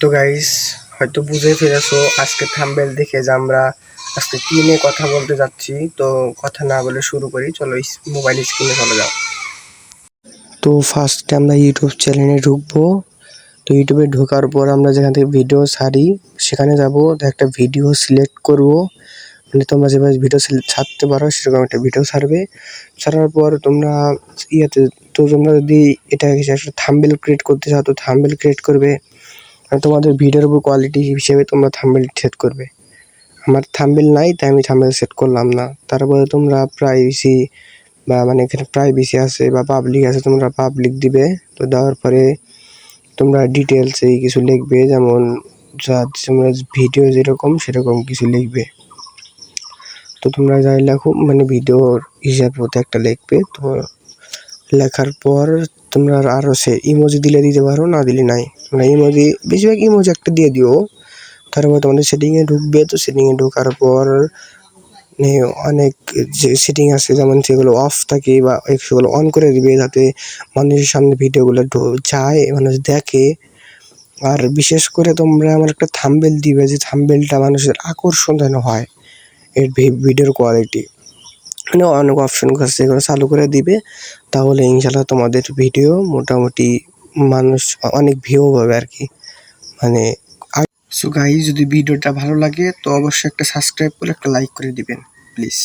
তো গাইস, হয়তো বুঝে ফেলেছো আজকে থাম্বনেল দেখে যে আমরা আজকে কি নিয়ে কথা বলতে যাচ্ছি। তো কথা না বলে শুরু করি, চলো মোবাইল স্ক্রিনে চলে যাও। তো ফার্স্টে আমরা ইউটিউব চ্যানেলে ঢুকবো। তো ইউটিউবে ঢোকার পর আমরা যেখান থেকে ভিডিও ছাড়ি সেখানে যাব, একটা ভিডিও সিলেক্ট করব। মানে তোমরা যেভাবে ভিডিও ছাড়তে পারো সেরকম একটা ভিডিও ছাড়বে। ছাড়ার পর তোমরা তোমরা যদি এটা একটা থাম্বনেল ক্রিয়েট করতে চাও তো থাম্বনেল ক্রিয়েট করবে। তোমাদের ভিডিওর উপর কোয়ালিটি হিসেবে তোমরা থাম্বনেল সেট করবে। আমার থাম্বনেল নাই তাই আমি থাম্বনেল সেট করলাম না। তারপরে তোমরা প্রাইভেসি বা মানে এখানে প্রাইভেসি আছে বা পাবলিক আছে, তোমরা পাবলিক দিবে। তো দেওয়ার পরে তোমরা ডিটেলস এই কিছু লিখবে, যেমন তোমরা ভিডিও যেরকম সেরকম কিছু লিখবে। তো তোমরা যাই লেখো মানে ভিডিওর হিসাব মতো একটা লিখবে। তো লেখার পর তোমরা আরও সে ইমোজি দিলে দিতে পারো, না দিলে নাই। তোমরা ইমোজি বেশিরভাগ ইমোজি একটা দিয়ে দিও। তারপর তোমাদের সেটিংয়ে ঢুকবে। তো সেটিংয়ে ঢোকার পর অনেক যে সেটিং আছে যেমন সেগুলো অফ থাকে বা সেগুলো অন করে দিবে, যাতে মানুষের সামনে ভিডিওগুলো যায়, মানুষ দেখে। আর বিশেষ করে তোমরা আমার একটা থাম্বনেল দিবে, যে থাম্বনেলটা মানুষের আকর্ষণ যেন হয়, এর ভিডিওর কোয়ালিটি মানে অনেক অপশন আছে, এগুলো চালু করে দিবে। তাহলে ইনশাল্লাহ তোমাদের ভিডিও মোটামুটি মানুষ অনেক ভিউ পাবে আর কি। মানে সো গাইস, যদি ভিডিওটা ভালো লাগে তো অবশ্যই একটা সাবস্ক্রাইব করে একটা লাইক করে দিবেন প্লিজ।